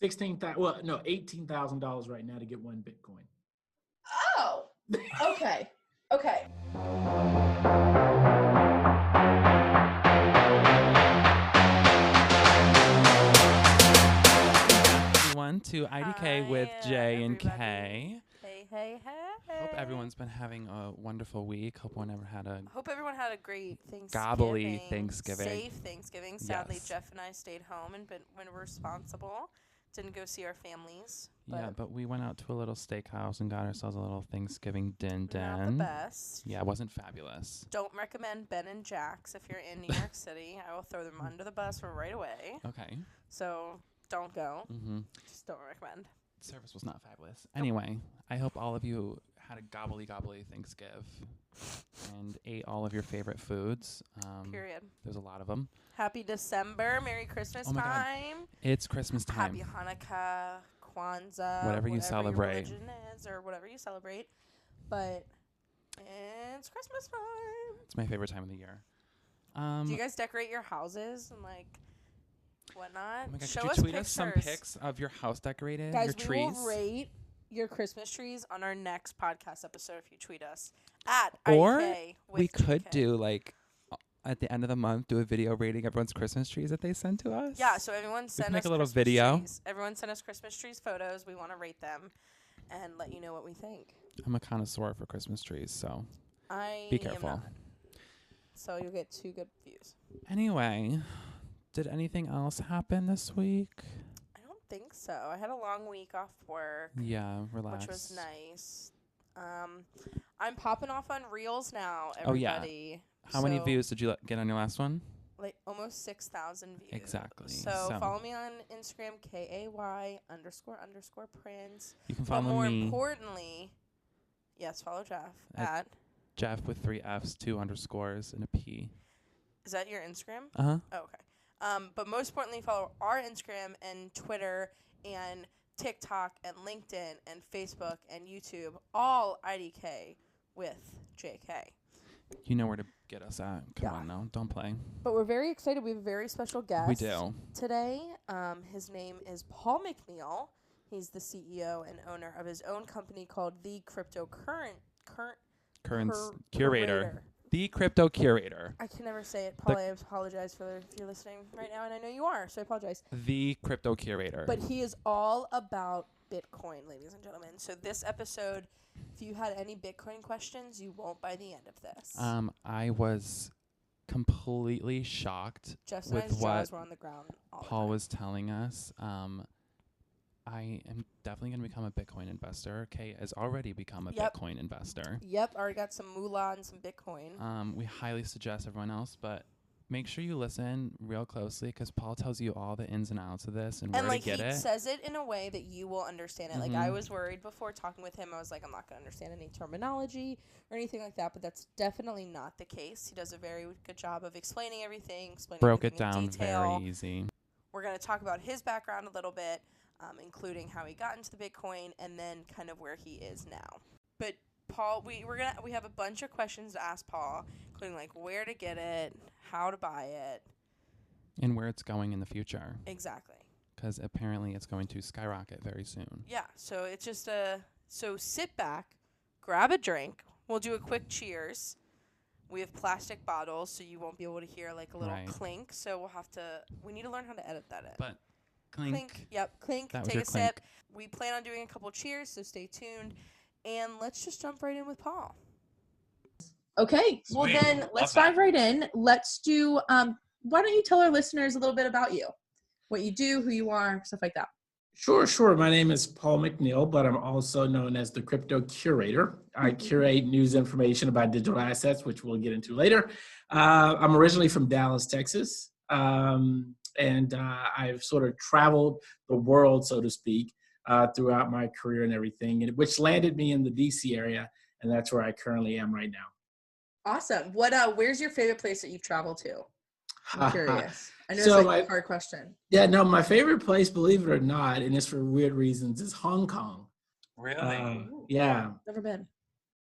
$18,000 right now to get one Bitcoin. Oh, okay. Okay. To IDK with J and K. Hey, hey, hey. Hope everyone's been having a wonderful week. Hope everyone had a great Thanksgiving. Gobbly Thanksgiving. Safe Thanksgiving. Sadly, Yes. Jeff and I stayed home and been responsible. Didn't go see our families. But we went out to a little steakhouse and got ourselves a little Thanksgiving din. Not the best. Yeah, it wasn't fabulous. Don't recommend Ben and Jack's if you're in New York City. I will throw them under the bus right away. Okay. So don't go. Mm-hmm. Just don't recommend. Service was not fabulous. Anyway, I hope all of you had a gobbly Thanksgiving and ate all of your favorite foods. Period. There's a lot of them. Happy December. Merry Christmas Oh my God. time. It's Christmas time. Happy Hanukkah, Kwanzaa. Whatever you celebrate. Your religion is or whatever you celebrate. But it's Christmas time. It's my favorite time of the year. Do you guys decorate your houses and whatnot? Oh my God, Show could us you tweet pictures. us some pics of your house decorated, Guys, your we trees? will rate your Christmas trees on our next podcast episode if you tweet us at Or IDK with we could JK. do at the end of the month, do a video rating everyone's Christmas trees that they send to us. Yeah, so everyone send us make a little Christmas video. Trees. Everyone send us Christmas trees photos. We want to rate them and let you know what we think. I'm a connoisseur for Christmas trees, so I be careful. am not. So you'll get 2 good views. Anyway, did anything else happen this week? I don't think so. I had a long week off work. Yeah, relax. Which was nice. I'm popping off on Reels now, Oh, yeah. everybody. How many views did you get on your last one? Like almost 6,000 views. Exactly. So follow me on Instagram, KAY__Prince. You can But follow more me, importantly, yes, follow Jeff at. Jeff with 3 F's, 2 underscores, and a P. Is that your Instagram? Uh-huh. Oh, okay. But most importantly, follow our Instagram and Twitter and TikTok and LinkedIn and Facebook and YouTube, all IDK with JK. You know where to get us at. Come on now. Don't play. But we're very excited. We have a very special guest. We do. Today, his name is Paul McNeal. He's the CEO and owner of his own company called the Crypto Curator. The Crypto Curator. I can never say it. Paul, I apologize if you're listening right now, and I know you are, so I apologize. The Crypto Curator. But he is all about Bitcoin, ladies and gentlemen. So this episode, if you had any Bitcoin questions, you won't by the end of this. I was completely shocked Justin with and his what jaws were on the ground all the Paul time. was telling us. I am definitely going to become a Bitcoin investor. Kay has already become a Bitcoin investor. Yep, already got some moolah and some Bitcoin. We highly suggest everyone else, but make sure you listen real closely because Paul tells you all the ins and outs of this and where to get it. And he says it in a way that you will understand it. Like I was worried before talking with him. I was like, I'm not going to understand any terminology or anything like that, but that's definitely not the case. He does a very good job of explaining everything, Broke it everything in down detail. very easy. We're going to talk about his background a little bit, including how he got into the Bitcoin and then kind of where he is now. But Paul, we have a bunch of questions to ask Paul, including like where to get it, how to buy it, and where it's going in the future. Exactly. Because apparently it's going to skyrocket very soon. Yeah. So it's just so sit back, grab a drink. We'll do a quick cheers. We have plastic bottles, so you won't be able to hear like a little clink. So we need to learn how to edit that in. But clink. Yep, clink. That Take was a your sip. We plan on doing a couple cheers, so stay tuned. And let's just jump right in with Paul. Okay. Well, then let's dive right in. Let's do, why don't you tell our listeners a little bit about you? What you do, who you are, stuff like that. Sure. My name is Paul McNeal, but I'm also known as the Crypto Curator. I curate news information about digital assets, which we'll get into later. I'm originally from Dallas, Texas, and I've sort of traveled the world, so to speak, throughout my career and everything, which landed me in the DC area, and that's where I currently am right now. Awesome. Where's your favorite place that you've traveled to? I'm curious. I know So it's like a hard question. Yeah, no, my favorite place, believe it or not, and it's for weird reasons, is Hong Kong. Really? Yeah. Never been.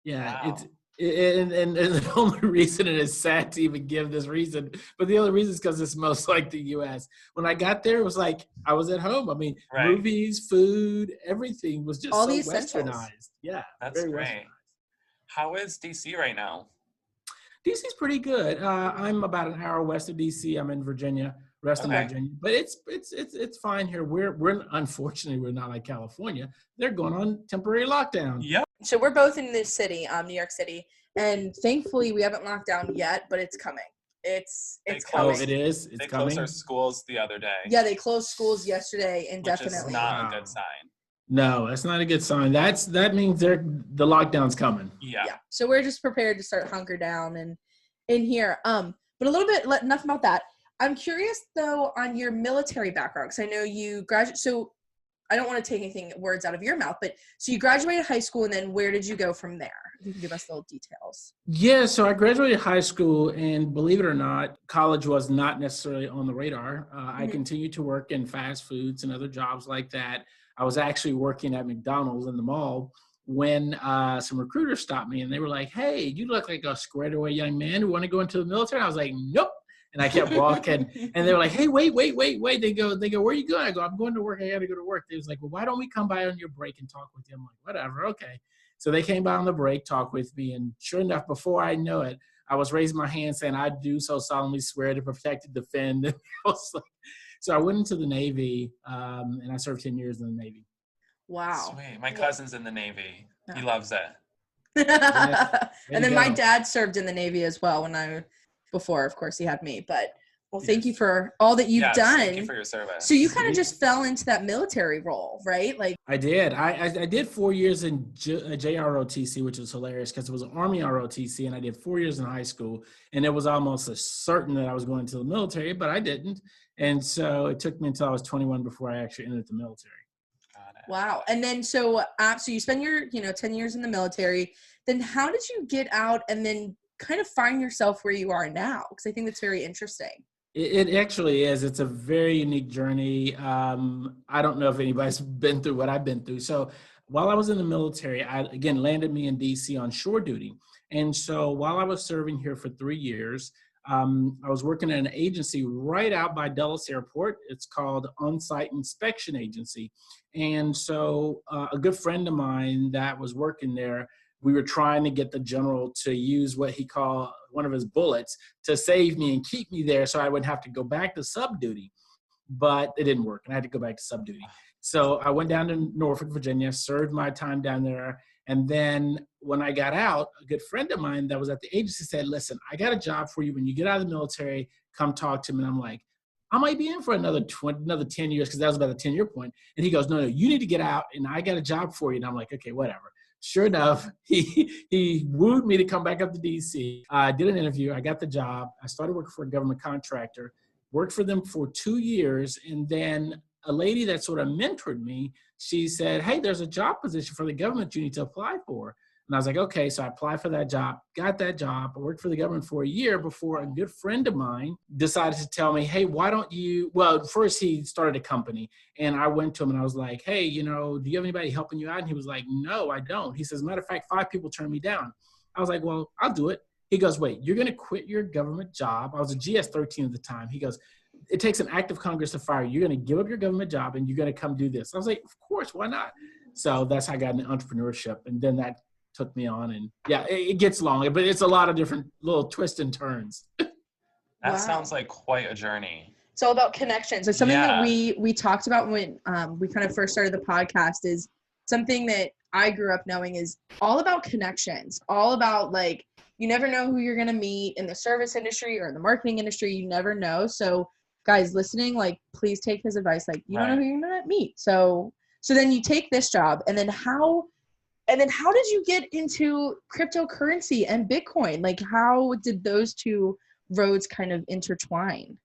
Yeah, Wow. And the only reason, and it's sad to even give this reason, but the only reason is because it smells like the U.S. When I got there, it was like I was at home. I mean, Right. movies, food, everything was just All so the essentials. westernized. Yeah, That's very great. westernized. How is DC right now? DC's pretty good. I'm about an hour west of DC. I'm in Virginia, rest of Okay. Virginia, but it's fine here. We're unfortunately we're not like California. They're going on temporary lockdown. Yep. So we're both in this city, New York City, and thankfully we haven't locked down yet, but it's coming. It's They coming. Oh, it is. It's They coming. closed our schools the other day. Yeah, they closed schools yesterday Which indefinitely. is not a Wow. good sign. No, that's not a good sign. That means the lockdown's coming. Yeah. Yeah. So we're just prepared to start hunker down and in here. But a little bit enough about that. I'm curious though on your military background, because I know you graduated. So I don't want to take anything words out of your mouth, but so you graduated high school, and then where did you go from there? If you can give us little details. Yeah, so I graduated high school, and believe it or not, college was not necessarily on the radar. I continued to work in fast foods and other jobs like that. I was actually working at McDonald's in the mall when some recruiters stopped me, and they were like, "Hey, you look like a squared away young man who want to go into the military." I was like, "Nope." And I kept walking, and they were like, "Hey, wait." They go, "Where are you going?" I go, "I'm going to work. I got to go to work." They was like, "Well, why don't we come by on your break and talk with you?" I'm like, "Whatever, okay." So they came by on the break, talked with me, and sure enough, before I know it, I was raising my hand saying, "I do so solemnly swear to protect and defend." And I was like, so I went into the Navy, and I served 10 years in the Navy. Wow. Sweet. My cousin's in the Navy. He Yeah. loves it. And then you my go. dad served in the Navy as well before, of course, he had me. But well, thank you Yes. for all that you've Yes, done. Thank you for your service. So you kind of just fell into that military role, right? Like, I did. I did 4 years in JROTC, which was hilarious because it was an Army ROTC, and I did 4 years in high school, and it was almost a certain that I was going to the military, but I didn't. And so it took me until I was 21 before I actually entered the military. Got it. wow. And then so you spend your 10 years in the military. Then how did you get out and then kind of find yourself where you are now? Because I think that's very interesting. It actually is. It's a very unique journey. I don't know if anybody's been through what I've been through. So while I was in the military, I again landed me in DC on shore duty. And so while I was serving here for 3 years, I was working at an agency right out by Dulles Airport. It's called On-Site Inspection Agency. And so a good friend of mine that was working there, we were trying to get the general to use what he called one of his bullets to save me and keep me there so I wouldn't have to go back to sub duty. But it didn't work, and I had to go back to sub duty. So I went down to Norfolk, Virginia, served my time down there. And then when I got out, a good friend of mine that was at the agency said, "Listen, I got a job for you. When you get out of the military, come talk to me." And I'm like, I might be in for another 10 years, because that was about the 10-year point. And he goes, no, you need to get out, and I got a job for you. And I'm like, okay, whatever. Sure enough, he wooed me to come back up to DC. I did an interview. I got the job. I started working for a government contractor, worked for them for 2 years. And then a lady that sort of mentored me, she said, "Hey, there's a job position for the government you need to apply for." And I was like, okay. So I applied for that job, got that job. I worked for the government for a year before a good friend of mine decided to tell me, "Hey, why don't you," well, first he started a company, and I went to him and I was like, "Hey, do you have anybody helping you out?" And he was like, "No, I don't." He says, "Matter of fact, 5 people turned me down." I was like, "Well, I'll do it." He goes, "Wait, you're going to quit your government job?" I was a GS-13 at the time. He goes, "It takes an act of Congress to fire you. You're going to give up your government job and you're going to come do this." I was like, "Of course, why not?" So that's how I got into entrepreneurship. And then that took me on, and yeah, it gets long, but it's a lot of different little twists and turns. That Wow. sounds like quite a journey. It's all about connections. It's something Yeah. that we talked about when we kind of first started the podcast, is something that I grew up knowing is all about connections, all about, like, you never know who you're going to meet in the service industry or in the marketing industry. You never know. So guys listening, like, please take his advice. Like, you don't know who you're going to meet. So then you take this job, and then how did you get into cryptocurrency and Bitcoin? Like, how did those two roads kind of intertwine?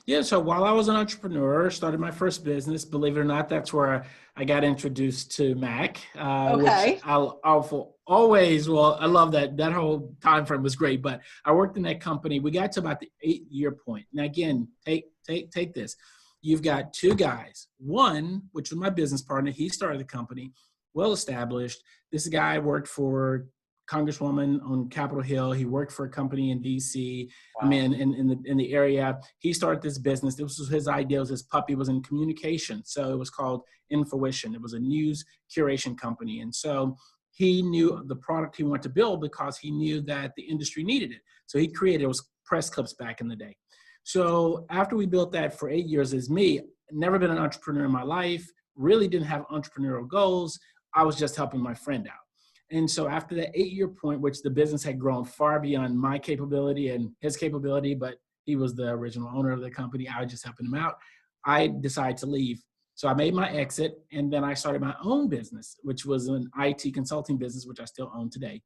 Yeah, so while I was an entrepreneur, started my first business. Believe it or not, that's where I got introduced to Mac. Okay. Which I'll always, well, I love that whole time frame was great. But I worked in that company. We got to about the 8-year point. Now, again, take this. You've got 2 guys. One, which was my business partner, he started the company, well established. This guy worked for congresswoman on Capitol Hill. He worked for a company in DC. Wow. I mean, in the area. He started this business. This was his idea. His puppy was in communication. So it was called Intuition. It was a news curation company. And so he knew the product he wanted to build because he knew that the industry needed it. So he created, it was press clips back in the day. So after we built that for 8 years as me, never been an entrepreneur in my life, really didn't have entrepreneurial goals. I was just helping my friend out. And so after that 8-year point, which the business had grown far beyond my capability and his capability, but he was the original owner of the company, I was just helping him out, I decided to leave. So I made my exit, and then I started my own business, which was an IT consulting business, which I still own today.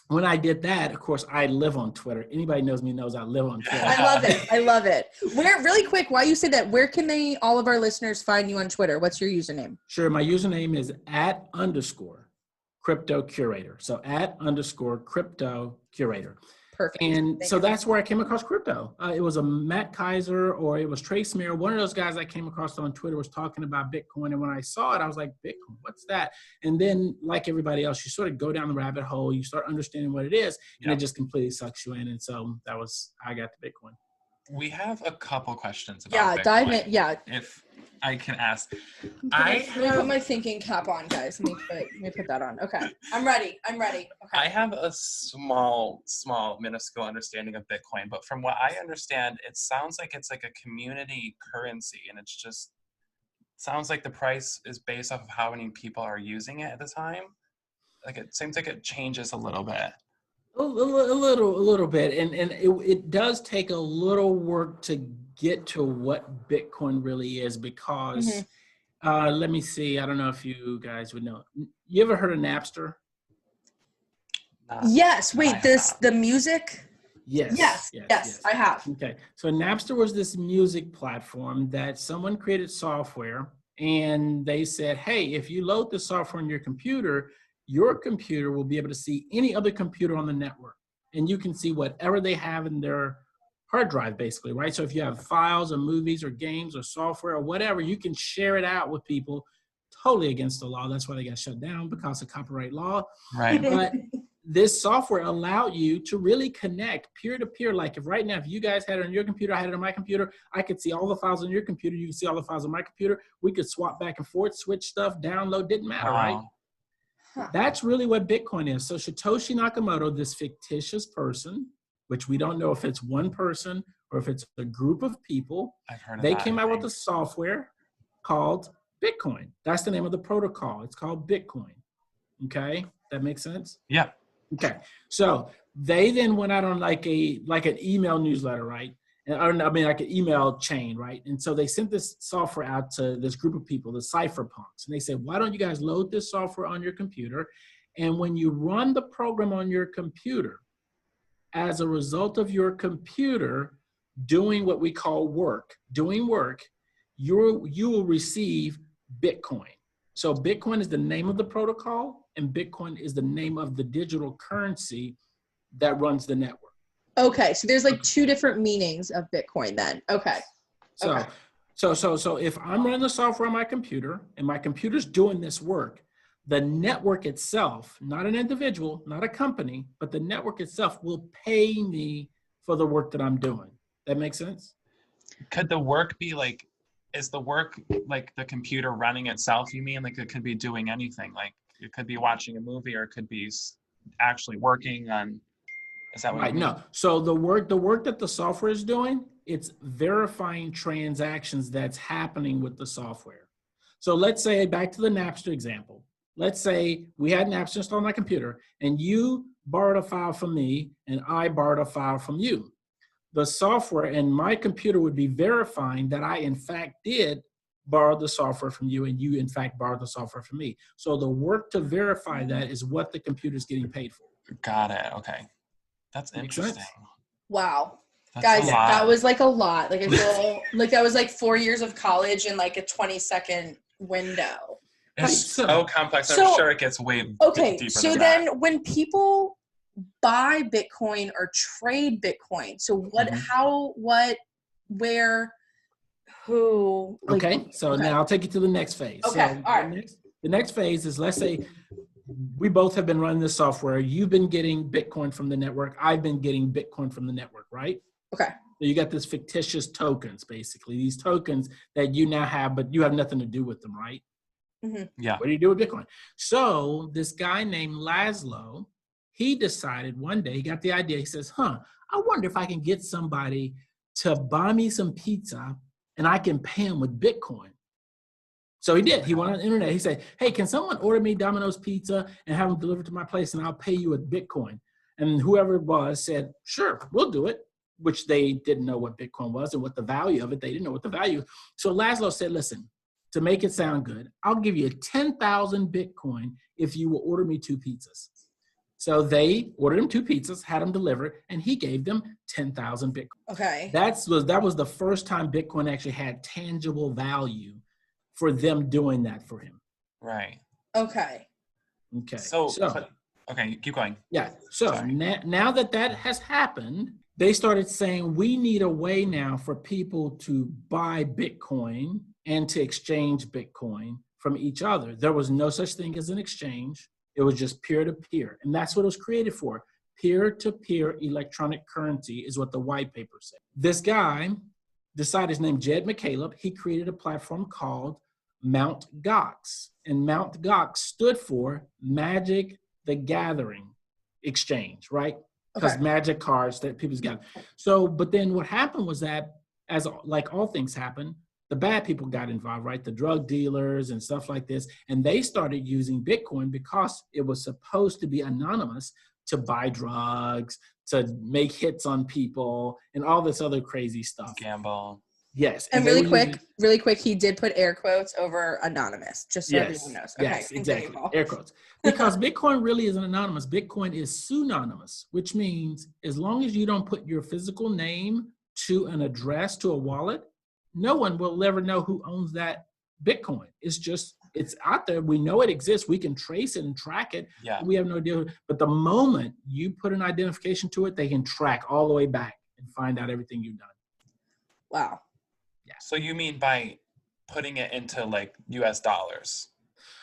When I did that, of course, I live on Twitter. Anybody knows me knows I live on Twitter. I love it. I love it. Where, really quick, while you say that, where can all of our listeners find you on Twitter? What's your username? Sure. My username is @_Crypto Curator. So @_Crypto Curator. Perfect. And Thank so you. that's where I came across crypto. It was a Matt Kaiser or it was Trace Mayer. One of those guys I came across on Twitter was talking about Bitcoin. And when I saw it, I was like, Bitcoin, what's that? And then like everybody else, you sort of go down the rabbit hole, you start understanding what it is, and it just completely sucks you in. And so that was how I got to Bitcoin. We have a couple questions about Yeah, Bitcoin, dive in. Yeah. if I can ask. Let me put my thinking cap on, guys. Let me put that on. Okay. I'm ready. Okay. I have a small, minuscule understanding of Bitcoin, but from what I understand, it sounds like it's like a community currency, and it's just sounds like the price is based off of how many people are using it at the time. Like it seems like it changes a little bit. A little bit. And it does take a little work to get to what Bitcoin really is because, let me see. I don't know if you guys would know. You ever heard of Napster? Yes. Wait, the music? Yes, I have. Okay. So Napster was this music platform that someone created software and they said, hey, if you load the software on your computer will be able to see any other computer on the network. And you can see whatever they have in their hard drive, basically, right? So if you have files or movies or games or software or whatever, you can share it out with people totally against the law. That's why they got shut down because of copyright law. Right. But this software allowed you to really connect peer-to-peer. Like if right now, if you guys had it on your computer, I had it on my computer, I could see all the files on your computer, you can see all the files on my computer. We could swap back and forth, switch stuff, download, didn't matter, right? That's really what Bitcoin is. So Satoshi Nakamoto, this fictitious person, which we don't know if it's one person or if it's a group of people, I've heard of they that, came I out with think. a software called Bitcoin. That's the name of the protocol. It's called Bitcoin. Okay, that makes sense? Yeah. Okay, so they then went out on like an email newsletter, right? Like an email chain, right? And so they sent this software out to this group of people, the cypherpunks. And they said, why don't you guys load this software on your computer? And when you run the program on your computer, as a result of your computer doing what we call doing work, you will receive Bitcoin. So Bitcoin is the name of the protocol, and Bitcoin is the name of the digital currency that runs the network. Okay, so there's like two different meanings of Bitcoin then. Okay. So if I'm running the software on my computer and my computer's doing this work, the network itself, not an individual, not a company, but the network itself will pay me for the work that I'm doing. That makes sense? Could the work be like, is the work like the computer running itself? You mean like it could be doing anything? Like it could be watching a movie or it could be actually working on, is that what Right, you mean? no. So the work that the software is doing, it's verifying transactions that's happening with the software. So let's say, back to the Napster example. Let's say we had Napster installed on my computer and you borrowed a file from me and I borrowed a file from you. The software and my computer would be verifying that I in fact did borrow the software from you and you in fact borrowed the software from me. So the work to verify that is what the computer is getting paid for. Got it. Okay. That's Makes interesting. sense? Wow. That's Guys, a lot. that was like a lot. Like I feel like that was like 4 years of college in like a 20-second window. It's Right, so complex. so- I'm sure it gets way Okay, deeper so than then that. when people buy Bitcoin or trade Bitcoin, so what, how, what, where, who? Like, Okay, so now I'll take you to the next phase. Okay, So all right. the next phase is, let's say we both have been running this software. You've been getting Bitcoin from the network. I've been getting Bitcoin from the network, right? Okay. So you got this fictitious tokens, basically, these tokens that you now have, but you have nothing to do with them, right? Mm-hmm. Yeah. What do you do with Bitcoin? So this guy named Laszlo, he decided one day, he got the idea, he says, I wonder if I can get somebody to buy me some pizza and I can pay him with Bitcoin. So he did. He went on the internet. He said, hey, can someone order me Domino's pizza and have them delivered to my place and I'll pay you with Bitcoin? And whoever it was said, sure, we'll do it, which they didn't know what Bitcoin was and what the value of it. They didn't know what the value. So Laszlo said, listen, to make it sound good, I'll give you 10,000 Bitcoin if you will order me 2 pizzas. So they ordered him 2 pizzas, had them delivered, and he gave them 10,000 Bitcoin. Okay. That was the first time Bitcoin actually had tangible value for them doing that for him. Right. Okay. Okay. Okay, keep going. Yeah. So now that has happened, they started saying we need a way now for people to buy Bitcoin and to exchange Bitcoin from each other. There was no such thing as an exchange. It was just peer-to-peer. And that's what it was created for. Peer-to-peer electronic currency is what the white paper said. This guy decided, his name Jed McCaleb, he created a platform called Mt. Gox. And Mt. Gox stood for Magic the Gathering Exchange, right? Because magic cards that people's got. So, but then what happened was that, as like all things happen, the bad people got involved, right? The drug dealers and stuff like this. And they started using Bitcoin because it was supposed to be anonymous to buy drugs, to make hits on people, and all this other crazy stuff. Gamble. Yes. And really quick, he did put air quotes over anonymous, just so everyone knows. Okay, yes, exactly. Air quotes. Because Bitcoin really isn't anonymous. Bitcoin is pseudonymous, which means as long as you don't put your physical name to an address, to a wallet, no one will ever know who owns that Bitcoin. It's out there. We know it exists. We can trace it and track it. Yeah. We have no idea. But the moment you put an identification to it, they can track all the way back and find out everything you've done. Wow. Yeah. So you mean by putting it into like US dollars?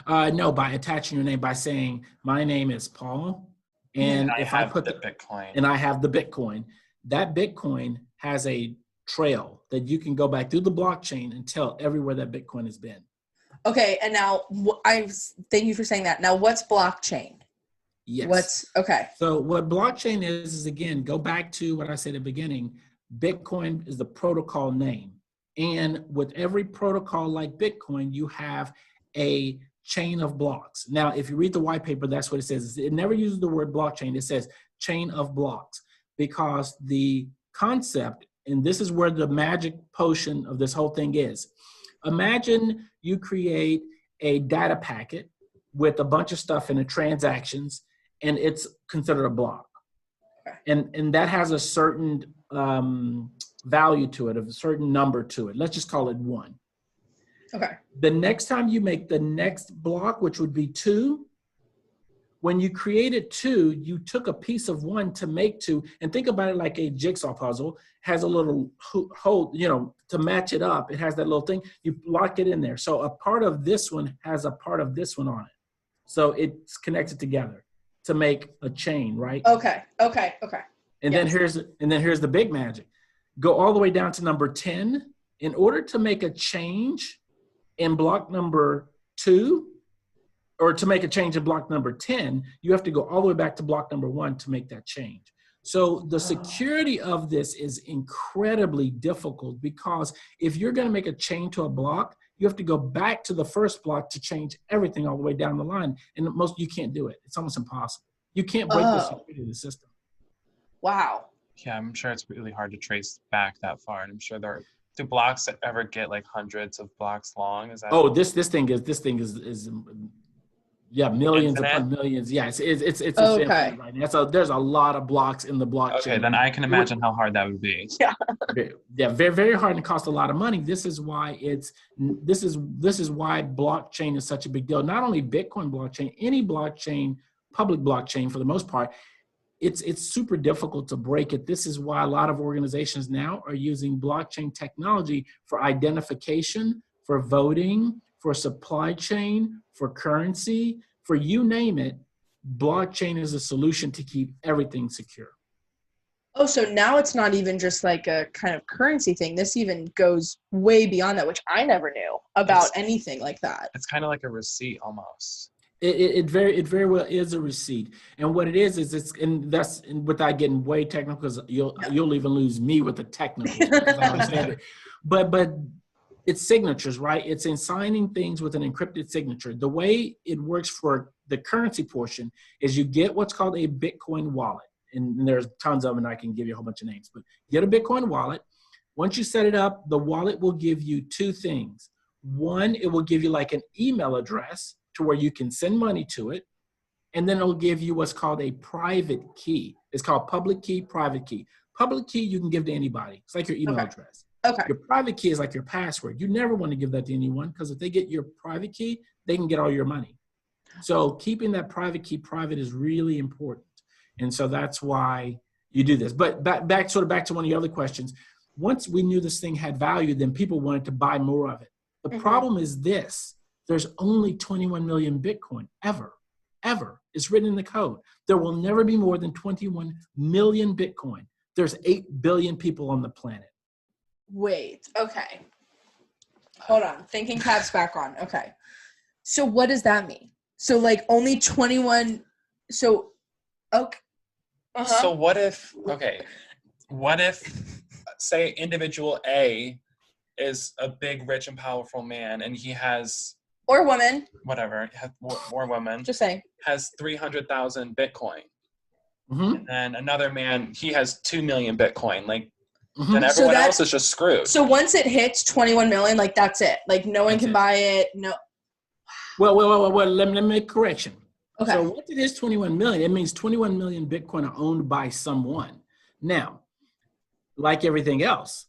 No, by attaching your name, by saying, my name is Paul. And if I put the Bitcoin. And I have the Bitcoin, that Bitcoin has a trail that you can go back through the blockchain and tell everywhere that Bitcoin has been. Okay, and now thank you for saying that. Now, what's blockchain? Yes. Okay. So what blockchain is again, go back to what I said at the beginning. Bitcoin is the protocol name. And with every protocol like Bitcoin, you have a chain of blocks. Now, if you read the white paper, that's what it says. It never uses the word blockchain. It says chain of blocks, because the concept, and this is where the magic potion of this whole thing is. Imagine you create a data packet with a bunch of stuff in it, transactions, and it's considered a block. And that has a certain value to it, of a certain number to it. Let's just call it 1. Okay. The next time you make the next block, which would be 2, when you created 2, you took a piece of 1 to make 2, and think about it like a jigsaw puzzle. Has a little hole, to match it up. It has that little thing. You lock it in there. So a part of this one has a part of this one on it. So it's connected together to make a chain, right? Okay. And then here's the big magic. Go all the way down to number 10. In order to make a change in block number 2, or to make a change in block number 10, you have to go all the way back to block number 1 to make that change. So the security of this is incredibly difficult, because if you're going to make a change to a block, you have to go back to the first block to change everything all the way down the line. And you can't do it. It's almost impossible. You can't break the security of the system. Wow. Yeah, I'm sure it's really hard to trace back that far. And I'm sure do blocks ever get like hundreds of blocks long? Is that? Oh, this thing is millions upon millions. Yeah, it's infinite right now. So there's a lot of blocks in the blockchain. Okay, then I can imagine how hard that would be. Yeah. Yeah, very, very hard, and it costs a lot of money. This is why this is why blockchain is such a big deal. Not only Bitcoin blockchain, any blockchain, public blockchain for the most part, it's super difficult to break it. This is why a lot of organizations now are using blockchain technology for identification, for voting, for supply chain, for currency, for you name it. blockchain is a solution to keep everything secure. Oh, so now it's not even just like a kind of currency thing. This even goes way beyond that, which I never knew about anything like that. It's kind of like a receipt almost. It very well is a receipt, and what it is and without getting way technical, because you'll even lose me with the technicals because I understand it. But it's signatures, right? It's in signing things with an encrypted signature. The way it works for the currency portion is you get what's called a Bitcoin wallet, and there's tons of them, and I can give you a whole bunch of names. But get a Bitcoin wallet. Once you set it up, the wallet will give you two things. One, it will give you like an email address to where you can send money to it. And then it'll give you what's called a private key. It's called public key, private key. Public key you can give to anybody. It's like your email address. Okay. Your private key is like your password. You never want to give that to anyone because if they get your private key, they can get all your money. So keeping that private key private is really important. And so that's why you do this. But back to one of your other questions. Once we knew this thing had value, then people wanted to buy more of it. The problem is this. There's only 21 million Bitcoin ever. It's written in the code. There will never be more than 21 million Bitcoin. There's 8 billion people on the planet. Wait, okay. Hold on. Thinking caps back on. Okay. So what does that mean? So like only 21. So, okay. So what if, say individual A is a big, rich, and powerful man, and he has, or woman, whatever, or woman, just saying, has 300,000 Bitcoin. Mm-hmm. And another man, he has 2 million Bitcoin. Like, Mm-hmm. then everyone else is just screwed. So once it hits 21 million, like that's it. Like no one can buy it. No. Well, let me make a correction. Okay. So once it is 21 million, it means 21 million Bitcoin are owned by someone. Now, like everything else,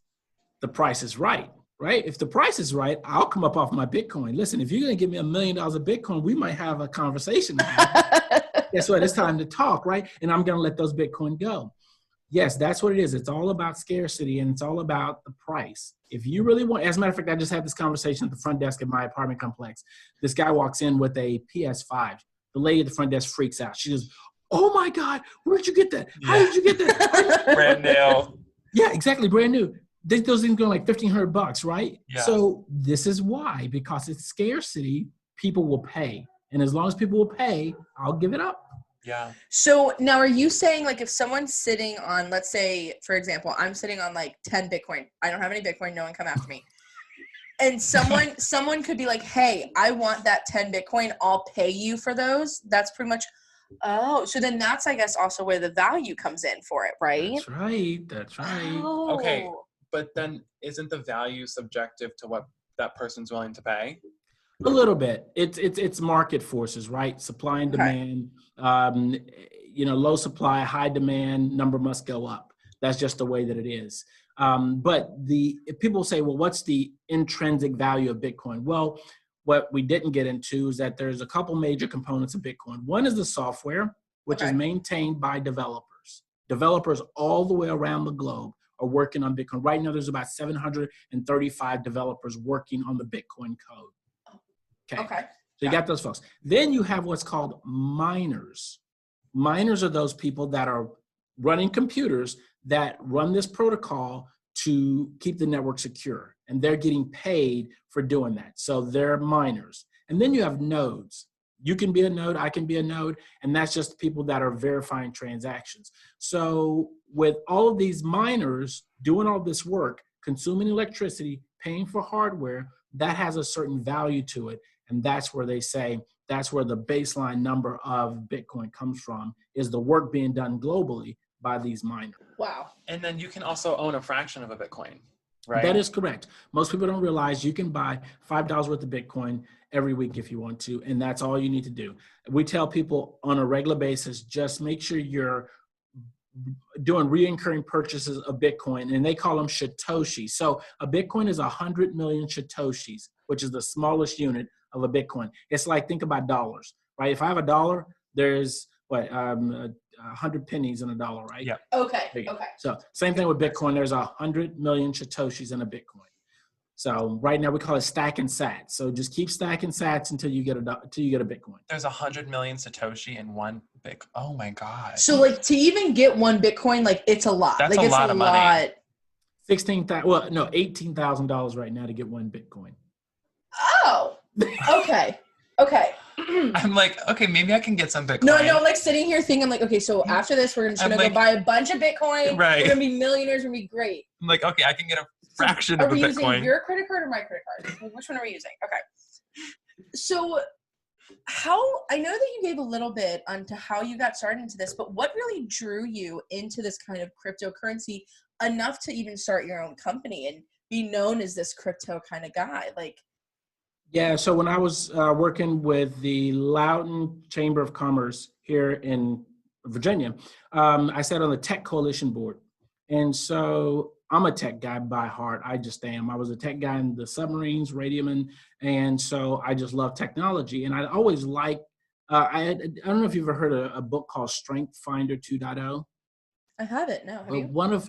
the price is right? If the price is right, I'll come up off my Bitcoin. Listen, if you're going to give me $1 million of Bitcoin, we might have a conversation. Guess what? It's time to talk, right? And I'm going to let those Bitcoin go. Yes, that's what it is. It's all about scarcity and it's all about the price. If you really want, as a matter of fact, I just had this conversation at the front desk of my apartment complex. This guy walks in with a PS5. The lady at the front desk freaks out. She goes, "Oh my God, where'd you get that? How did you get that?" Brand new. Yeah, exactly. Brand new. Those things go like $1,500, right? Yeah. So this is why, because it's scarcity, people will pay. And as long as people will pay, I'll give it up. Yeah. So now are you saying like if someone's sitting on, let's say, for example, I'm sitting on like 10 Bitcoin. I don't have any Bitcoin. No one come after me. And someone could be like, "Hey, I want that 10 Bitcoin. I'll pay you for those." That's pretty much. Oh, so then that's, I guess, also where the value comes in for it, right? That's right. Oh. Okay. But then isn't the value subjective to what that person's willing to pay? A little bit. It's market forces, right? Supply and demand. Low supply, high demand, number must go up. That's just the way that it is. But if people say, well, what's the intrinsic value of Bitcoin? Well, what we didn't get into is that there's a couple major components of Bitcoin. One is the software, which is maintained by developers. Developers all the way around the globe are working on Bitcoin. Right now, there's about 735 developers working on the Bitcoin code. Okay. So you got those folks. Then you have what's called miners. Miners are those people that are running computers that run this protocol to keep the network secure. And they're getting paid for doing that. So they're miners. And then you have nodes. You can be a node, I can be a node, and that's just people that are verifying transactions. So with all of these miners doing all this work, consuming electricity, paying for hardware, that has a certain value to it. And that's where they say, that's where the baseline number of Bitcoin comes from, is the work being done globally by these miners. Wow. And then you can also own a fraction of a Bitcoin, right? That is correct. Most people don't realize you can buy $5 worth of Bitcoin every week if you want to, and that's all you need to do. We tell people on a regular basis, just make sure you're doing reoccurring purchases of Bitcoin, and they call them Satoshis. So a Bitcoin is 100 million Satoshis, which is the smallest unit of a Bitcoin. It's like, think about dollars, right? If I have $1, there's 100 pennies in $1, right? Yeah. Okay. So same thing with Bitcoin. There's 100 million Satoshis in a Bitcoin. So right now we call it stacking sats. So just keep stacking sats until you get a Bitcoin. There's 100 million Satoshi in one big. Oh my God. So like to even get one Bitcoin, like it's a lot. That's like a it's lot of money. $18,000 right now to get one Bitcoin. Oh, okay. Okay. I'm like, okay, maybe I can get some Bitcoin. No, I'm like sitting here thinking, I'm like, okay, so after this, we're just gonna go buy a bunch of Bitcoin. Right. We're gonna be millionaires. We're gonna be great. I'm like, okay, I can get a fraction Are of a we Bitcoin. using your credit card or my credit card? Which one are we using? Okay. So I know that you gave a little bit onto how you got started into this, but what really drew you into this kind of cryptocurrency enough to even start your own company and be known as this crypto kind of guy? Like, yeah, so when I was working with the Loudoun Chamber of Commerce here in Virginia, I sat on the Tech Coalition board. And so I'm a tech guy by heart. I just am. I was a tech guy in the submarines, radioman. And so I just love technology. And I always liked, I don't know if you've ever heard of a book called Strength Finder 2.0. I haven't, no. Have you? One of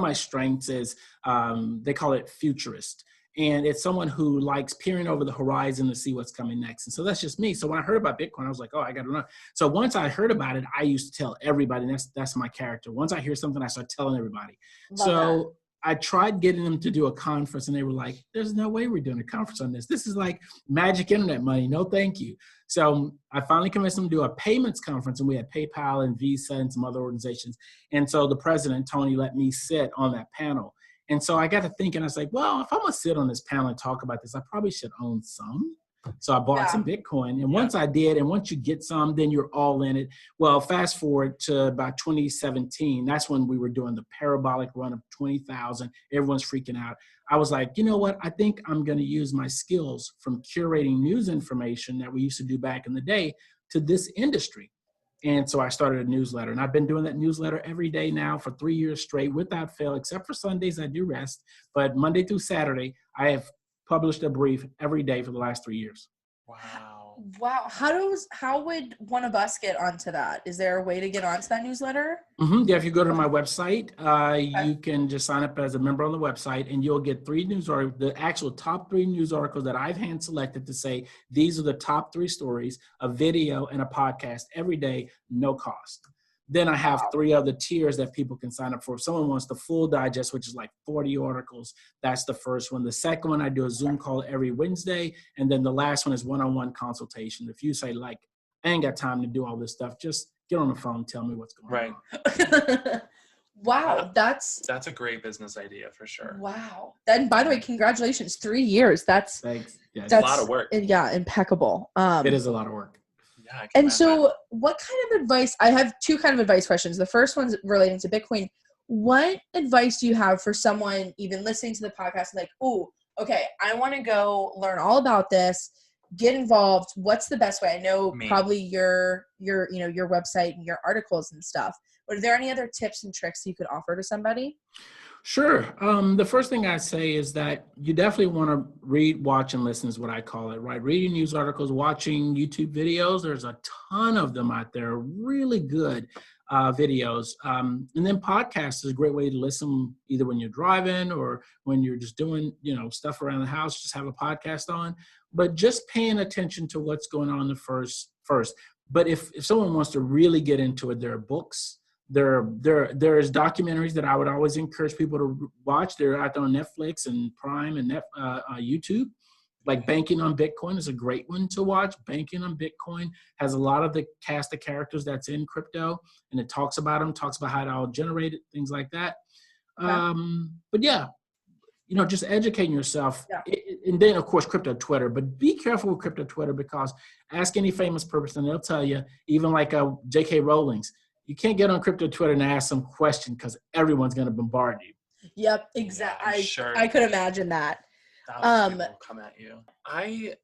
my strengths is they call it futurist. And it's someone who likes peering over the horizon to see what's coming next. And so that's just me. So when I heard about Bitcoin, I was like, oh, I got to know. So once I heard about it, I used to tell everybody, and that's my character. Once I hear something, I start telling everybody. Love that. I tried getting them to do a conference, and they were like, there's no way we're doing a conference on this. This is like magic internet money. No, thank you. So I finally convinced them to do a payments conference, and we had PayPal and Visa and some other organizations. And so the president, Tony, let me sit on that panel. And so I got to thinking, I was like, well, if I'm going to sit on this panel and talk about this, I probably should own some. So I bought some Bitcoin. And once I did, and once you get some, then you're all in it. Well, fast forward to about 2017. That's when we were doing the parabolic run of 20,000. Everyone's freaking out. I was like, you know what? I think I'm going to use my skills from curating news information that we used to do back in the day to this industry. And so I started a newsletter, and I've been doing that newsletter every day now for 3 years straight without fail, except for Sundays I do rest. But Monday through Saturday, I have published a brief every day for the last 3 years. Wow. How would one of us get onto that? Is there a way to get onto that newsletter? Yeah, if you go to my website, you can just sign up as a member on the website, and you'll get 3 news articles, the actual top 3 news articles that I've hand selected to say, these are the top 3 stories, a video and a podcast every day, no cost. Then I have 3 other tiers that people can sign up for. If someone wants the full digest, which is like 40 articles, that's the first one. The second one, I do a Zoom call every Wednesday. And then the last one is one-on-one consultation. If you say, like, I ain't got time to do all this stuff, just get on the phone and tell me what's going on. Wow, that's a great business idea for sure. Wow. Then, by the way, congratulations, 3 years. Thanks. Yeah, that's a lot of work. Yeah, impeccable. It is a lot of work. Yeah, and so what kind of advice, I have 2 kind of advice questions. The first one's relating to Bitcoin. What advice do you have for someone even listening to the podcast like, oh, okay, I want to go learn all about this, get involved. What's the best way? I know probably your website and your articles and stuff. But are there any other tips and tricks you could offer to somebody? Sure. The first thing I say is that you definitely want to read, watch, and listen is what I call it, right? Reading news articles, watching YouTube videos. There's a ton of them out there, really good videos. And then podcasts is a great way to listen either when you're driving or when you're just doing, stuff around the house, just have a podcast on. But just paying attention to what's going on first. But if someone wants to really get into it, there are books. There's documentaries that I would always encourage people to watch. They're out there on Netflix and Prime and YouTube. Like Banking on Bitcoin is a great one to watch. Banking on Bitcoin has a lot of the cast of characters that's in crypto, and it talks about them, talks about how it all generated, things like that. But yeah, just educating yourself. Yeah. And then, of course, crypto Twitter. But be careful with crypto Twitter, because ask any famous person, and they'll tell you, even like J.K. Rowling's, you can't get on crypto Twitter and ask some question because everyone's going to bombard you. Yep, exactly. Sure. I could imagine that. People come at you. I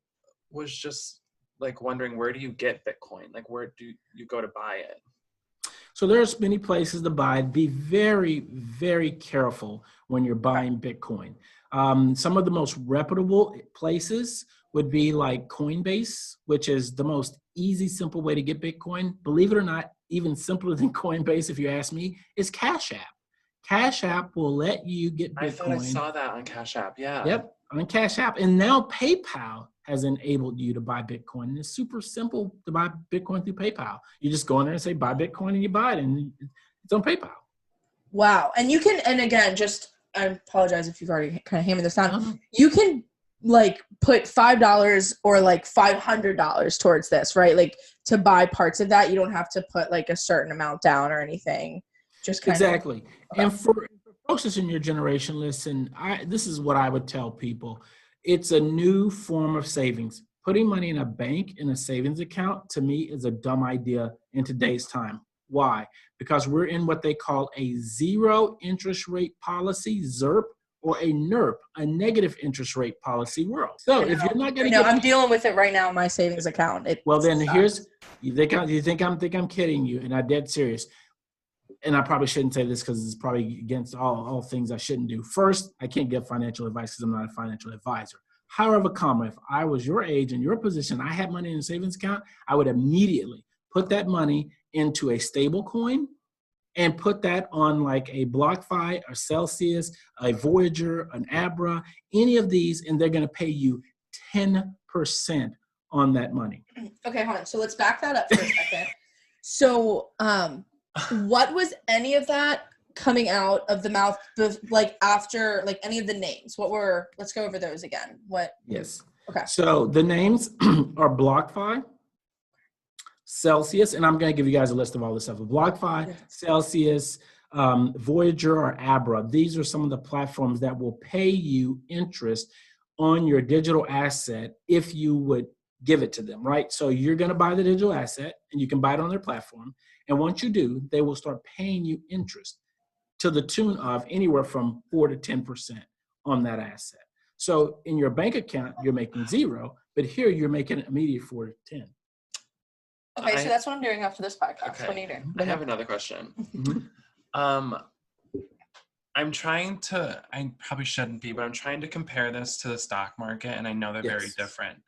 was just like wondering, where do you get Bitcoin? Like, where do you go to buy it? So there's many places to buy it. Be very, very careful when you're buying Bitcoin. Some of the most reputable places would be like Coinbase, which is the most easy, simple way to get Bitcoin. Believe it or not, even simpler than Coinbase, if you ask me, is Cash App. Cash App will let you get Bitcoin. I thought I saw that on Cash App. Yeah. Yep, on Cash App. And now PayPal has enabled you to buy Bitcoin. And it's super simple to buy Bitcoin through PayPal. You just go in there and say, buy Bitcoin, and you buy it, and it's on PayPal. Wow. And you can, and again, I apologize if you've already kind of hammered this down. Uh-huh. You can like put $5 or like $500 towards this, right? Like to buy parts of that. You don't have to put like a certain amount down or anything. Just kind Exactly. of. Okay. And for folks that's in your generation, listen, this is what I would tell people. It's a new form of savings. Putting money in a bank in a savings account, to me, is a dumb idea in today's time. Why? Because we're in what they call a zero interest rate policy, ZIRP, or a NIRP, a negative interest rate policy world. So if you're not going to I'm dealing with it right now in my savings account. You think I'm kidding you, and I'm dead serious. And I probably shouldn't say this because it's probably against all things I shouldn't do. First, I can't give financial advice because I'm not a financial advisor. However, if I was your age and your position, I had money in a savings account, I would immediately put that money into a stable coin and put that on like a BlockFi, a Celsius, a Voyager, an Abra, any of these, and they're going to pay you 10% on that money. Okay, hold on. So let's back that up for a second. So, what was any of that coming out of the mouth, like after, like any of the names? Let's go over those again. Yes. Okay. So the names are BlockFi, Celsius, and I'm going to give you guys a list of all this stuff. BlockFi, Celsius, Voyager, or Abra. These are some of the platforms that will pay you interest on your digital asset if you would give it to them, right? So you're going to buy the digital asset, and you can buy it on their platform. And once you do, they will start paying you interest to the tune of anywhere from 4 to 10% on that asset. So in your bank account, you're making 0, but here you're making immediate 4 to 10. Okay, so that's what I'm doing after this podcast. Okay. What are you doing? I have another question. Mm-hmm. I probably shouldn't be, but I'm trying to compare this to the stock market, and I know they're very different.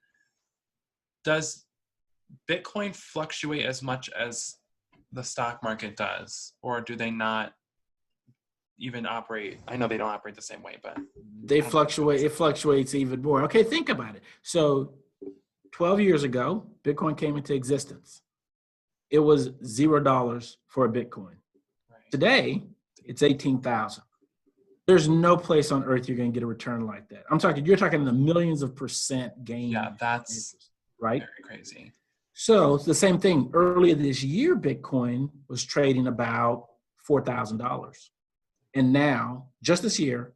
Does Bitcoin fluctuate as much as the stock market does, or do they not even operate? I know they don't operate the same way, but they fluctuate. It fluctuates even more. Okay, think about it. So 12 years ago, Bitcoin came into existence. It was $0 for a Bitcoin. Right. Today, it's 18,000. There's no place on earth you're going to get a return like that. You're talking the millions of percent gain. Yeah, that's right. Very crazy. So it's the same thing. Earlier this year, Bitcoin was trading about $4,000. And now, just this year,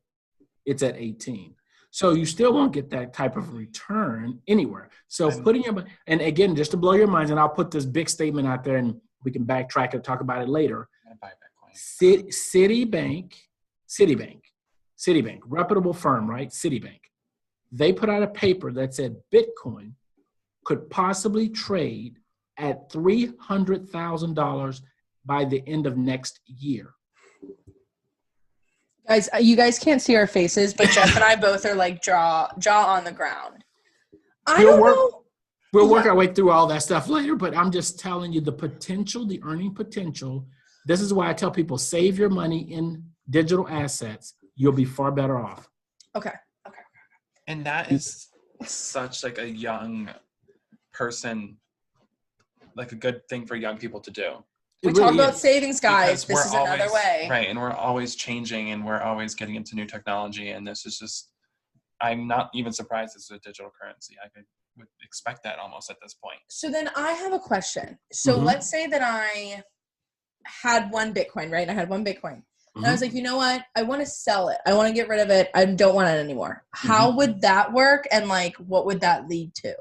it's at 18. So you still won't get that type of return anywhere. So and again, just to blow your minds, and I'll put this big statement out there and we can backtrack and talk about it later. Buy Bitcoin. Citibank, reputable firm, right? Citibank. They put out a paper that said Bitcoin could possibly trade at $300,000 by the end of next year. Guys, you guys can't see our faces, but Jeff and I both are like jaw on the ground. We'll work our way through all that stuff later, but I'm just telling you the earning potential. This is why I tell people, save your money in digital assets. You'll be far better off. Okay. And that is such like a young person, like a good thing for young people to do. We talk about savings, guys. This is another way. Right, and we're always changing and we're always getting into new technology, and this is just, I'm not even surprised it's a digital currency. I would expect that almost at this point. So then I have a question. So let's say that I had one Bitcoin, right? I had one Bitcoin. And I was like, you know what? I want to sell it. I want to get rid of it. I don't want it anymore. How would that work? And like, what would that lead to?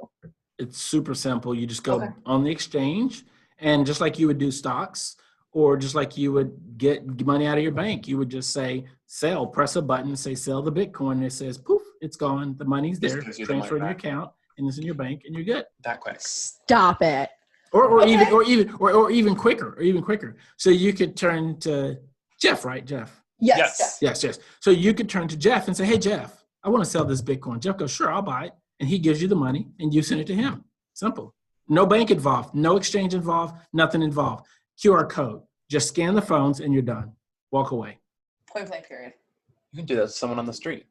It's super simple. You just go on the exchange, and just like you would do stocks, or just like you would get money out of your bank, you would just say sell, press a button, say sell the Bitcoin, and it says poof, it's gone. The money's there, transfer in your account, and it's in your bank, and you're good. That quick. Stop it. Or even quicker. So you could turn to Jeff, right? Jeff. Yes. Yes. So you could turn to Jeff and say, hey, Jeff, I want to sell this Bitcoin. Jeff goes, sure, I'll buy it. And he gives you the money and you send it to him. Simple. No bank involved, no exchange involved, nothing involved. QR code. Just scan the phones and you're done. Walk away. Point blank period. You can do that to someone on the street.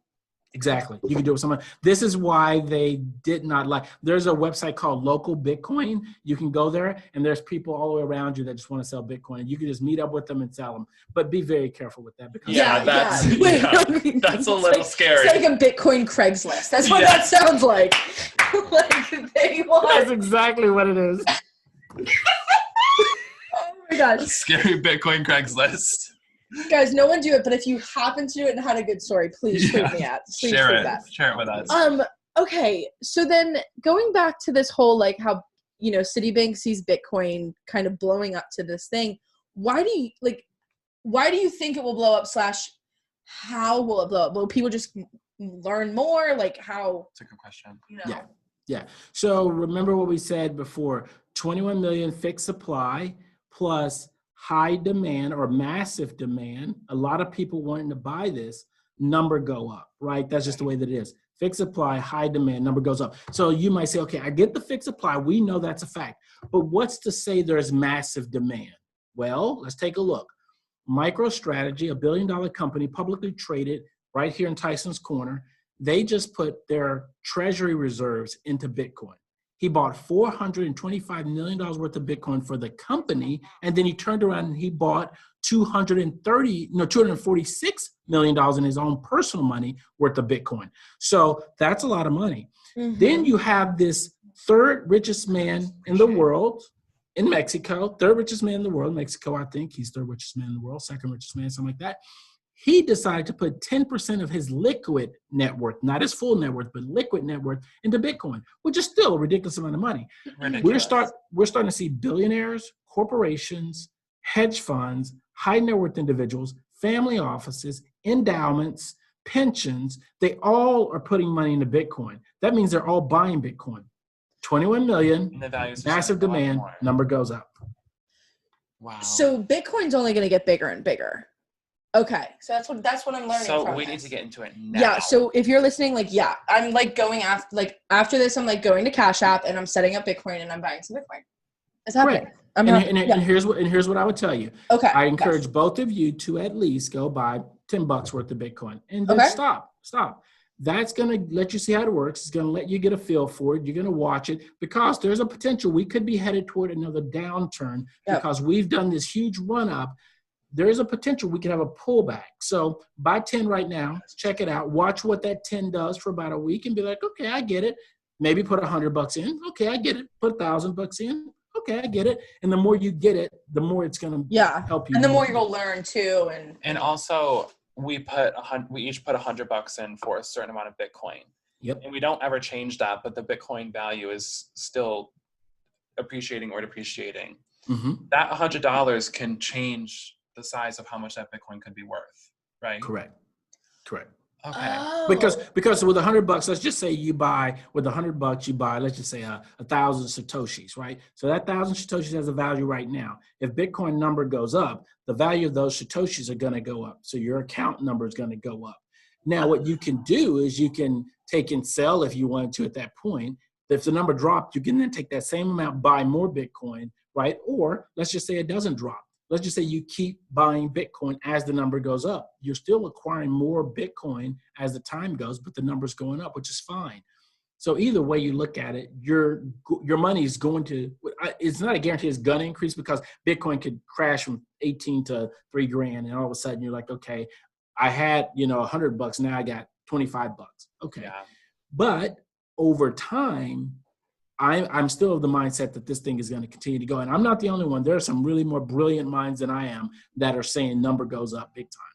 Exactly. You can do it with someone. This is why they did not like, there's a website called Local Bitcoin. You can go there and there's people all the way around you that just want to sell Bitcoin. You can just meet up with them and sell them. But be very careful with that because that's Wait, that's a little scary. It's like a Bitcoin Craigslist. That's what that sounds like. Like they want. that's exactly what it is. Oh my gosh. Scary Bitcoin Craigslist. Guys, no one do it, but if you happen to do it and had a good story, please tweet me at. Please Share tweet it. that. Share it with us. Okay, so then going back to this whole like how Citibank sees Bitcoin kind of blowing up to this thing, why do you think it will blow up / how will it blow up? Will people just learn more? Like how? That's a good question. Yeah. So remember what we said before, 21 million fixed supply plus high demand or massive demand, a lot of people wanting to buy this, number go up, right? That's just the way that it is. Fixed supply, high demand, number goes up. So you might say, okay, I get the fixed supply. We know that's a fact. But what's to say there's massive demand? Well, let's take a look. MicroStrategy, $1 billion company, publicly traded right here in Tyson's Corner. They just put their treasury reserves into Bitcoin. He bought $425 million worth of Bitcoin for the company, and then he turned around and he bought $246 million in his own personal money worth of Bitcoin. So that's a lot of money. Mm-hmm. Then you have this third richest man in the world in Mexico, third richest man in the world, Mexico, I think. He's third richest man in the world, second richest man, something like that. He decided to put 10% of his liquid net worth, not his full net worth, but liquid net worth into Bitcoin, which is still a ridiculous amount of money. We're starting to see billionaires, corporations, hedge funds, high net worth individuals, family offices, endowments, pensions. They all are putting money into Bitcoin. That means they're all buying Bitcoin. 21 million, massive demand, number goes up. Wow. So Bitcoin's only going to get bigger and bigger. Okay, so that's what I'm learning. So from we this. need to get into it now. Yeah. So if you're listening, I'm going after this. I'm going to Cash App and I'm setting up Bitcoin and I'm buying some Bitcoin. It's happening. And here's what I would tell you. Okay. I encourage both of you to at least go buy $10 worth of Bitcoin and then stop. That's going to let you see how it works. It's going to let you get a feel for it. You're going to watch it because there's a potential we could be headed toward another downturn because we've done this huge run up. There is a potential we could have a pullback. So buy 10 right now, check it out, watch what that 10 does for about a week and be like, okay, I get it. Maybe put $100 in. Okay, I get it. Put $1,000 in. Okay, I get it. And the more you get it, the more it's going to help you. And the more you're going to learn too. And also we each put $100 in for a certain amount of Bitcoin. Yep. And we don't ever change that, but the Bitcoin value is still appreciating or depreciating. Mm-hmm. That $100 can change the size of how much that Bitcoin could be worth, right? Correct. Okay. Oh. Because with $100, let's just say you buy with $100, you buy, let's just say 1,000 Satoshis, right? So that 1,000 Satoshis has a value right now. If Bitcoin number goes up, the value of those Satoshis are going to go up. So your account number is going to go up. Now, what you can do is you can take and sell if you wanted to at that point. If the number dropped, you can then take that same amount, buy more Bitcoin, right? Or let's just say it doesn't drop. Let's just say you keep buying Bitcoin as the number goes up. You're still acquiring more Bitcoin as the time goes, but the number's going up, which is fine. So either way you look at it, your money is going to, it's not a guarantee it's going to increase because Bitcoin could crash from 18 to $3,000. And all of a sudden you're like, okay, I had, $100, now I got $25. Okay. Yeah. But over time, I'm still of the mindset that this thing is going to continue to go. And I'm not the only one. There are some really more brilliant minds than I am that are saying number goes up big time.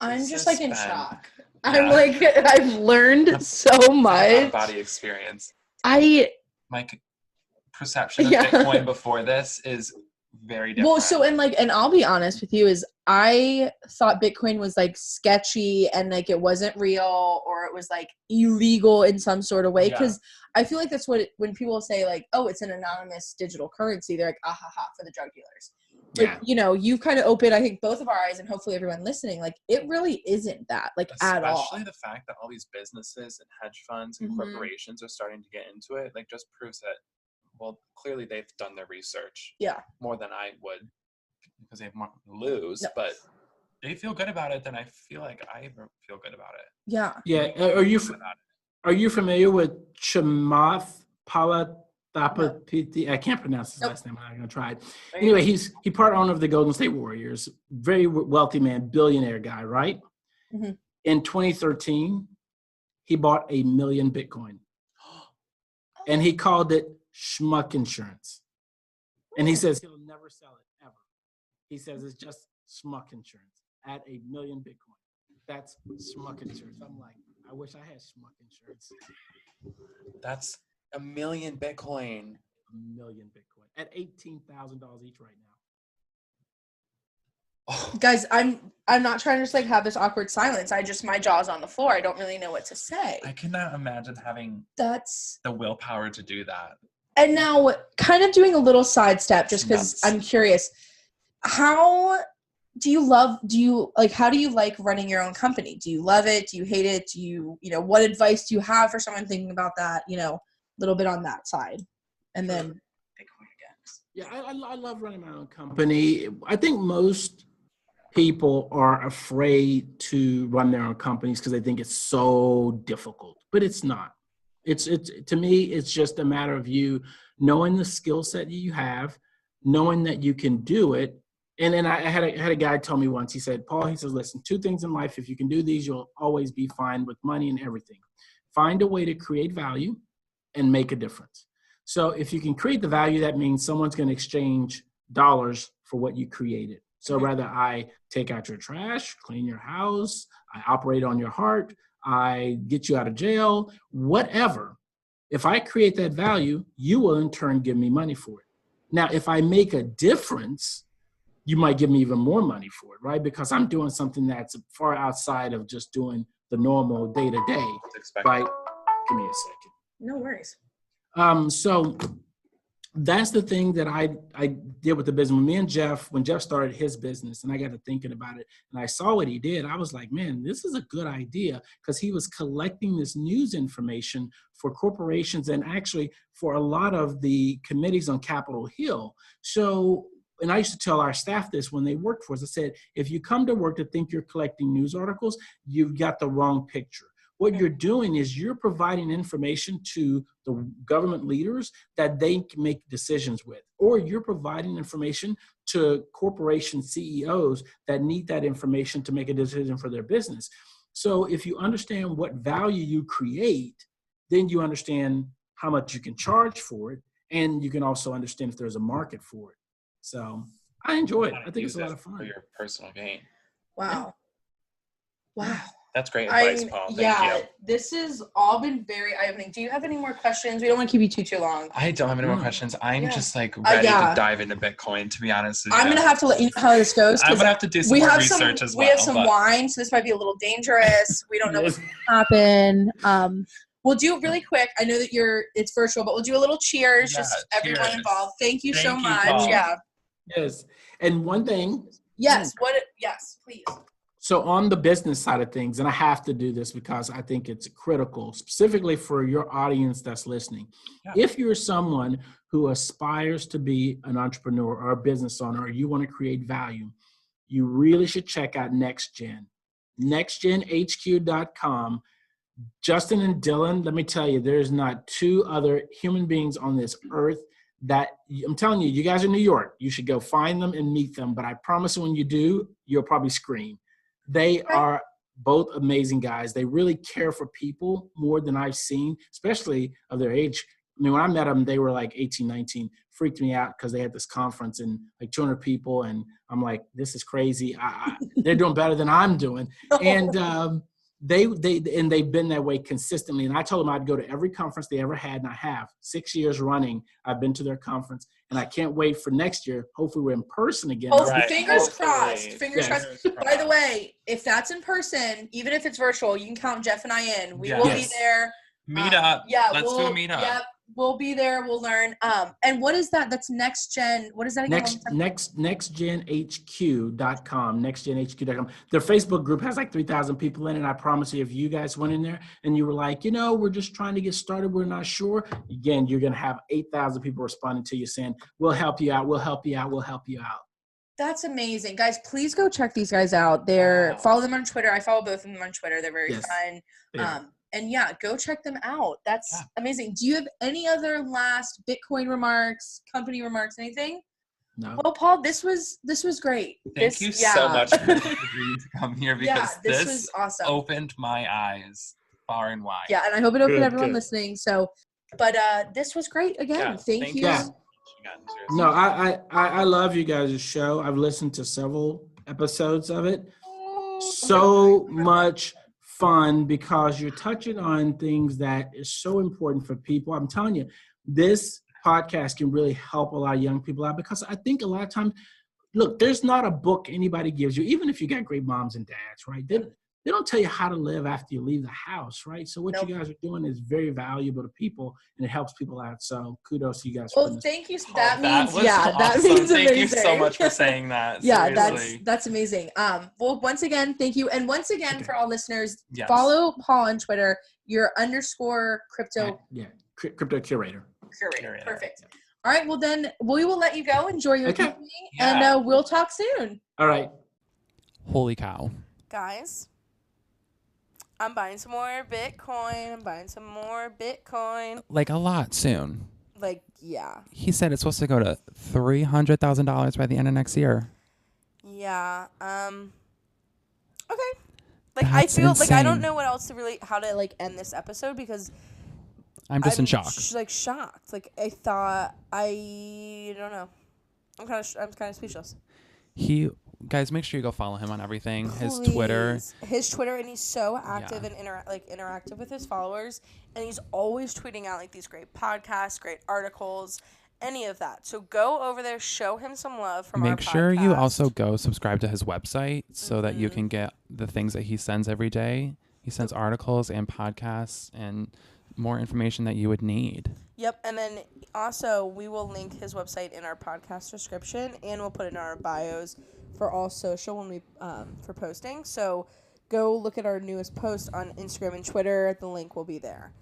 I'm just in shock. Yeah. I'm I've learned so much. Body experience. My perception of Bitcoin before this is very different. Well, so and I'll be honest with you is I thought Bitcoin was sketchy and it wasn't real or it was illegal in some sort of way because I feel that's what when people say oh, it's an anonymous digital currency, they're ah ha ha for the drug dealers. But you've kind of opened I think both of our eyes and hopefully everyone listening it really isn't that at all. Especially the fact that all these businesses and hedge funds and corporations are starting to get into it just proves that clearly they've done their research. Yeah. More than I would because they have more to lose. No. But they feel good about it, then I feel like I feel good about it. Yeah. Yeah. About Are you familiar with Chamath Palihapitiya? I can't pronounce his last name. I'm not going to try it. Anyway, he part owner of the Golden State Warriors, very wealthy man, billionaire guy, right? Mhm. In 2013, he bought 1 million Bitcoin, and he called it schmuck insurance. And he says he'll never sell it ever. He says it's just schmuck insurance at 1 million Bitcoin. That's schmuck insurance. I'm like, I wish I had schmuck insurance. That's 1 million Bitcoin. 1 million Bitcoin at $18,000 each right now. Oh, Guys, I'm not trying to just like have this awkward silence. My jaw's on the floor. I don't really know what to say. I cannot imagine having That's the willpower to do that. And now kind of doing a little sidestep just because Nuts. I'm curious. How do you how do you like running your own company? Do you love it? Do you hate it? Do you what advice do you have for someone thinking about that, a little bit on that side? And Sure. then Bitcoin again. Yeah, I love running my own company. I think most people are afraid to run their own companies because they think it's so difficult, but it's not. It's to me, it's just a matter of you knowing the skill set you have, knowing that you can do it. And then I had a guy tell me once, he said, Paul, he says, listen, 2 things in life, if you can do these, you'll always be fine with money and everything. Find a way to create value and make a difference. So if you can create the value, that means someone's going to exchange dollars for what you created. So rather I take out your trash, clean your house, I operate on your heart, I get you out of jail, whatever. If I create that value, you will in turn give me money for it. Now, if I make a difference, you might give me even more money for it, right? Because I'm doing something that's far outside of just doing the normal day-to-day, right? Give me a second. No worries. So that's the thing that I did with the business. When me and Jeff, when Jeff started his business and I got to thinking about it and I saw what he did, I was like, man, this is a good idea, because he was collecting this news information for corporations and actually for a lot of the committees on Capitol Hill. So, and I used to tell our staff this when they worked for us, I said, if you come to work to think you're collecting news articles, you've got the wrong picture. What you're doing is you're providing information to the government leaders that they can make decisions with, or you're providing information to corporation CEOs that need that information to make a decision for their business. So if you understand what value you create, then you understand how much you can charge for it, and you can also understand if there's a market for it. So I enjoy it. I think it's a lot of fun. For your personal gain. Wow. Wow. That's great advice, Paul. Thank you. This has all been very eye-opening. Do you have any more questions? We don't want to keep you too long. I don't have any more questions. I'm just like ready to dive into Bitcoin, to be honest with you. I'm going to have to let you know how this goes. I'm going to have to do some more research as well. We have some wine, so this might be a little dangerous. We don't know what's going to happen. We'll do really quick. I know that it's virtual, but we'll do a little cheers, just everyone involved. Thank you so much. Paul. Yeah. Yes. And one thing. Yes. Yes, please. So on the business side of things, and I have to do this because I think it's critical, specifically for your audience that's listening. Yeah. If you're someone who aspires to be an entrepreneur or a business owner, or you want to create value, you really should check out NextGen, nextgenhq.com. Justin and Dylan, let me tell you, there's not 2 other human beings on this earth that, I'm telling you, you guys are in New York. You should go find them and meet them. But I promise when you do, you'll probably scream. They are both amazing guys. They really care for people more than I've seen, especially of their age. I mean, when I met them, they were like 18, 19, freaked me out because they had this conference and like 200 people. And I'm like, this is crazy. They're doing better than I'm doing. And they've been that way consistently. And I told them I'd go to every conference they ever had. And I have 6 years running. I've been to their conference. And I can't wait for next year. Hopefully we're in person again. Fingers crossed. Fingers crossed. By the way, if that's in person, even if it's virtual, you can count Jeff and I in. We will be there. Meet up. Let's do a meet up. Yeah, we'll be there. We'll learn. And what is that? That's NextGen. What is that again? Nextgenhq.com. Nextgenhq.com. Their Facebook group has like 3,000 people in it. I promise you, if you guys went in there and you were like, we're just trying to get started, we're not sure. Again, you're going to have 8,000 people responding to you saying, we'll help you out. We'll help you out. We'll help you out. That's amazing. Guys, please go check these guys out. Follow them on Twitter. I follow both of them on Twitter. They're very fun. Yeah. And yeah, go check them out. That's amazing. Do you have any other last Bitcoin remarks, company remarks, anything? No. Well, Paul, this was great. Thank you so much for agreeing to come here because this was awesome. Opened my eyes far and wide. Yeah, and I hope it opened everyone listening. So, but this was great again. Thank you. Yeah. No, I love you guys' show. I've listened to several episodes of it. So much fun because you're touching on things that is so important for people. I'm telling you, this podcast can really help a lot of young people out because I think a lot of times, look, there's not a book anybody gives you, even if you got great moms and dads, right? They don't tell you how to live after you leave the house, right? So what you guys are doing is very valuable to people and it helps people out. So kudos to you guys. Well, thank you. That means awesome. That means thank amazing. You so much for saying that. Yeah, Seriously. that's amazing. Well, once again, thank you. And once again, for all listeners, follow Paul on Twitter. Your _ crypto. Crypto Curator. Curator. Perfect. All right. Well, then we will let you go. Enjoy your evening, and we'll talk soon. All right. Holy cow. Guys, I'm buying some more Bitcoin. Like a lot soon. Like, yeah. He said it's supposed to go to $300,000 by the end of next year. Yeah. Okay. Like, That's I feel like I don't insane. know what else to really how to like end this episode because I'm just in shock. Shocked. Like I thought I don't know. I'm kind of speechless. Guys, make sure you go follow him on everything. Please. His Twitter, and he's so active and interactive with his followers, and he's always tweeting out like these great podcasts, great articles, any of that. So go over there, show him some love from our podcast. Make sure you also go subscribe to his website so that you can get the things that he sends every day. He sends articles and podcasts and more information that you would need. Yep, and then also we will link his website in our podcast description, and we'll put it in our bios for all social when we for posting. So go look at our newest post on Instagram and Twitter. The link will be there.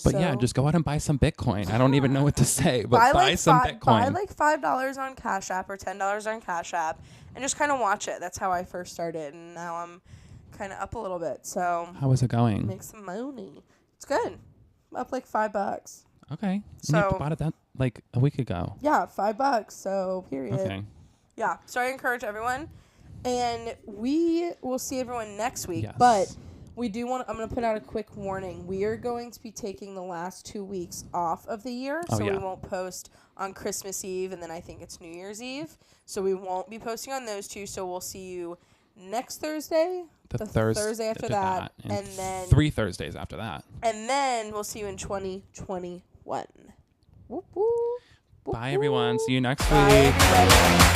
But yeah, just go out and buy some Bitcoin. I don't even know what to say, but buy some Bitcoin. Buy like $5 on Cash App or $10 on Cash App, and just kind of watch it. That's how I first started, and now I'm kind of up a little bit. So how is it going? Make some money. It's good. Up like $5. Okay. So you bought it that like a week ago. Yeah, $5. So period. Okay. Yeah. So I encourage everyone, and we will see everyone next week. Yes. But I'm going to put out a quick warning. We are going to be taking the last 2 weeks off of the year, we won't post on Christmas Eve, and then I think it's New Year's Eve. So we won't be posting on those two. So we'll see you next Thursday. The Thursday after that, and then 3 Thursdays after that. And then we'll see you in 2021. Whoop, whoop, whoop, Bye, everyone. See you next Bye, week. everybody.